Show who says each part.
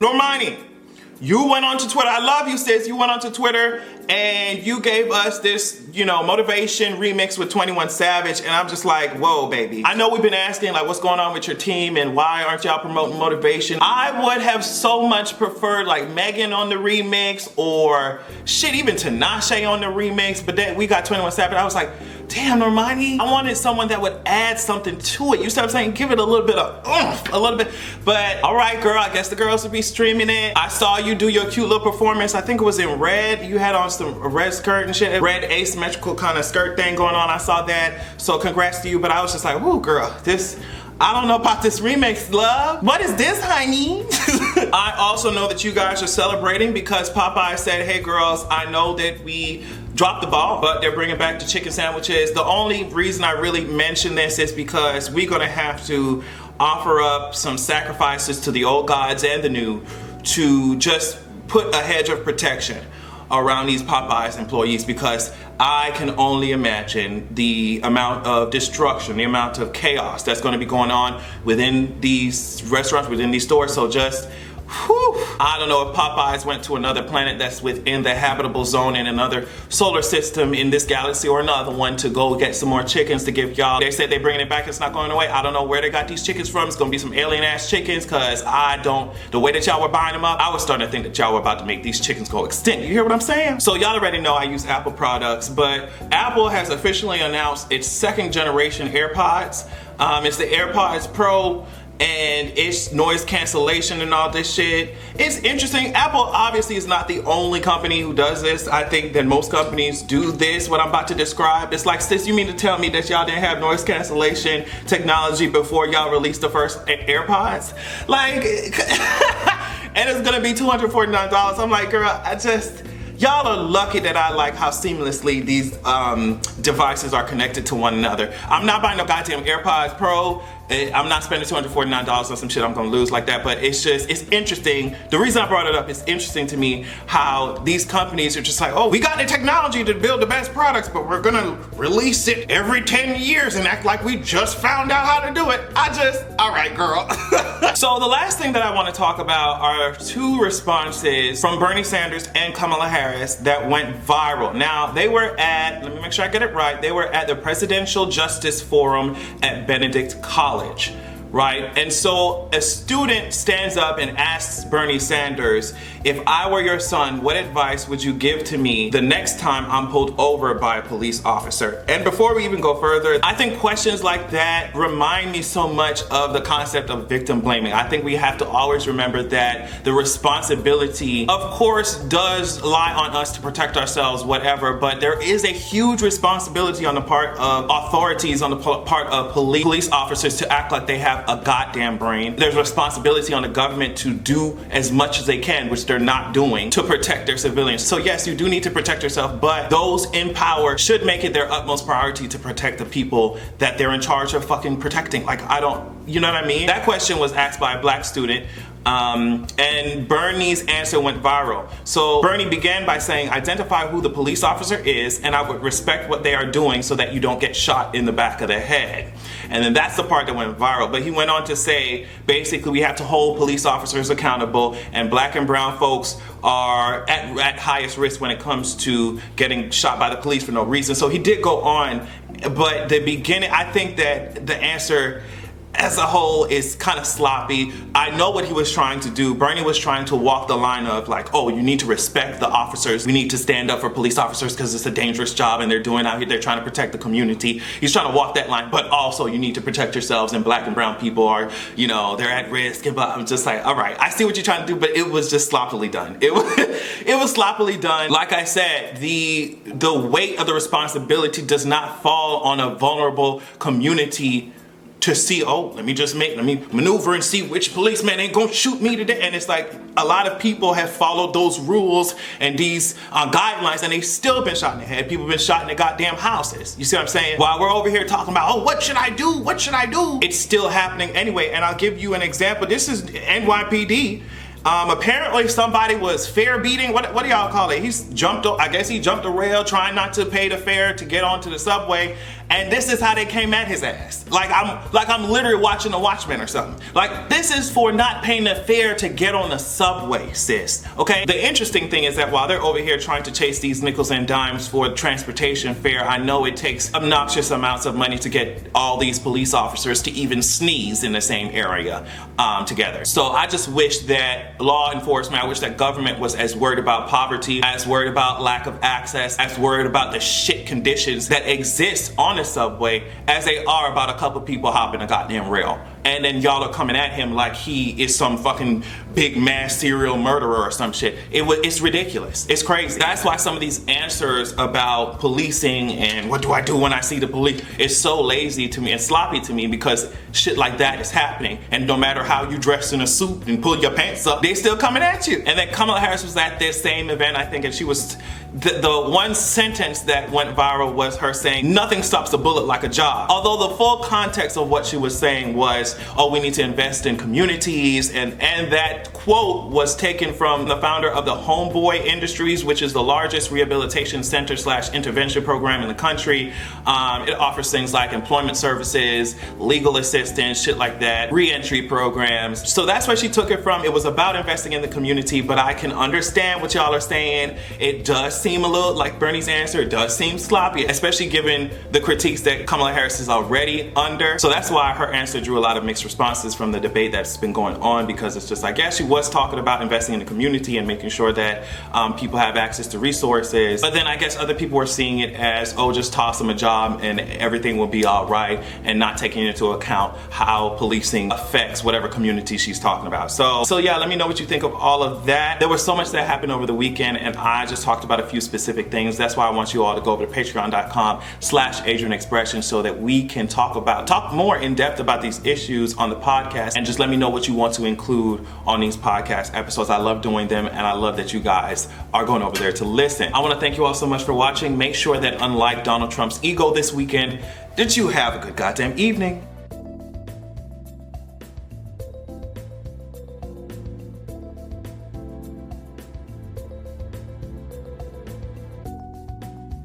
Speaker 1: Normani, you went onto Twitter. I love you, sis. You went onto Twitter and you gave us this, motivation remix with 21 Savage, and I'm just like, whoa, baby. I know we've been asking, like, what's going on with your team and why aren't y'all promoting motivation? I would have so much preferred, like, Megan on the remix or shit, even Tinashe on the remix, but then we got 21 Savage. I was like, damn, Normani, I wanted someone that would add something to it. You see what I'm saying? Give it a little bit of oomph, a little bit. But all right, girl, I guess the girls will be streaming it. I saw you do your cute little performance. I think it was in red. You had on some red skirt and shit, red asymmetrical kind of skirt thing going on. I saw that. So congrats to you. But I was just like, whoo, girl, I don't know about this remix, love. What is this, honey? I also know that you guys are celebrating because Popeyes said, hey girls, I know that we dropped the ball, but they're bringing back the chicken sandwiches. The only reason I really mention this is because we're gonna have to offer up some sacrifices to the old gods and the new to just put a hedge of protection around these Popeyes employees, because I can only imagine the amount of destruction, the amount of chaos that's going to be going on within these restaurants, within these stores. So just, whew, I don't know if Popeyes went to another planet that's within the habitable zone in another solar system in this galaxy, or another one, to go get some more chickens to give y'all. They said they're bringing it back, it's not going away. I don't know where they got these chickens from. It's gonna be some alien ass chickens, cause the way that y'all were buying them up, I was starting to think that y'all were about to make these chickens go extinct. You hear what I'm saying? So y'all already know I use Apple products, but Apple has officially announced its second generation AirPods. It's the AirPods Pro, and it's noise cancellation and all this shit. It's interesting. Apple obviously is not the only company who does this. I think that most companies do this, what I'm about to describe. It's like, sis, you mean to tell me that y'all didn't have noise cancellation technology before y'all released the first AirPods? Like, and it's gonna be $249. I'm like, girl, y'all are lucky that I like how seamlessly these devices are connected to one another. I'm not buying no goddamn AirPods Pro. I'm not spending $249 on some shit I'm gonna lose like that, but it's interesting. The reason I brought it up, it's interesting to me how these companies are just like, oh, we got the technology to build the best products, but we're gonna release it every 10 years and act like we just found out how to do it. All right, girl. So the last thing that I wanna talk about are two responses from Bernie Sanders and Kamala Harris that went viral. Now, they were at, let me make sure I get it right, they were at the Presidential Justice Forum at Benedict College. Right? And so a student stands up and asks Bernie Sanders, if I were your son, what advice would you give to me the next time I'm pulled over by a police officer? And before we even go further, I think questions like that remind me so much of the concept of victim blaming. I think we have to always remember that the responsibility, of course, does lie on us to protect ourselves, whatever, but there is a huge responsibility on the part of authorities, on the part of police officers to act like they have a goddamn brain. There's responsibility on the government to do as much as they can, which they're not doing, to protect their civilians. So yes, you do need to protect yourself, but those in power should make it their utmost priority to protect the people that they're in charge of fucking protecting. Like, you know what I mean? That question was asked by a black student, and Bernie's answer went viral. So Bernie began by saying, identify who the police officer is, and I would respect what they are doing so that you don't get shot in the back of the head. And then that's the part that went viral. But he went on to say, basically, we have to hold police officers accountable, and black and brown folks are at highest risk when it comes to getting shot by the police for no reason. So he did go on, but the beginning, I think that the answer as a whole is kind of sloppy. I know what he was trying to do. Bernie was trying to walk the line of like, oh, you need to respect the officers. We need to stand up for police officers because it's a dangerous job and they're doing out here, they're trying to protect the community. He's trying to walk that line, but also you need to protect yourselves, and black and brown people are, they're at risk. But I'm just like, all right, I see what you're trying to do, but it was just sloppily done. It was sloppily done. Like I said, the weight of the responsibility does not fall on a vulnerable community to see, oh, let me maneuver and see which policeman ain't gonna shoot me today. And it's like, a lot of people have followed those rules and these guidelines, and they've still been shot in the head. People have been shot in their goddamn houses. You see what I'm saying? While we're over here talking about, oh, what should I do? What should I do? It's still happening anyway. And I'll give you an example. This is NYPD. Apparently somebody was fare beating. What do y'all call it? I guess he jumped a rail trying not to pay the fare to get onto the subway, And this is how they came at his ass. Like I'm literally watching The Watchmen or something. Like, this is for not paying the fare to get on the subway, sis. Okay? The interesting thing is that while they're over here trying to chase these nickels and dimes for transportation fare, I know it takes obnoxious amounts of money to get all these police officers to even sneeze in the same area together. So I just wish that law enforcement, I wish that government was as worried about poverty, as worried about lack of access, as worried about the shit conditions that exist on the subway as they are about a couple people hopping a goddamn rail. And then y'all are coming at him like he is some fucking big mass serial murderer or some shit. It's ridiculous. It's crazy. That's why some of these answers about policing and what do I do when I see the police is so lazy to me and sloppy to me, because shit like that is happening. And no matter how you dress in a suit and pull your pants up, they still coming at you. And then Kamala Harris was at this same event, I think, and she was, the one sentence that went viral was her saying, nothing stops a bullet like a job. Although the full context of what she was saying was, oh, we need to invest in communities, and that quote was taken from the founder of the Homeboy Industries, which is the largest rehabilitation center / intervention program in the country. It offers things like employment services, legal assistance, shit like that, re-entry programs. So that's where she took it from. It was about investing in the community, but I can understand what y'all are saying. It does seem a little like Bernie's answer. It does seem sloppy, especially given the critiques that Kamala Harris is already under. So that's why her answer drew a lot of mixed responses from the debate that's been going on, because it's just like, yeah, she was talking about investing in the community and making sure that people have access to resources, but then I guess other people were seeing it as, oh, just toss them a job and everything will be all right, and not taking into account how policing affects whatever community she's talking about. So yeah, let me know what you think of all of that. There was so much that happened over the weekend, and I just talked about a few specific things. That's why I want you all to go over to patreon.com/AdrianExpression so that we can talk more in depth about these issues on the podcast, and just let me know what you want to include on these podcast episodes. I love doing them, and I love that you guys are going over there to listen. I want to thank you all so much for watching. Make sure that, unlike Donald Trump's ego this weekend, that you have a good goddamn evening.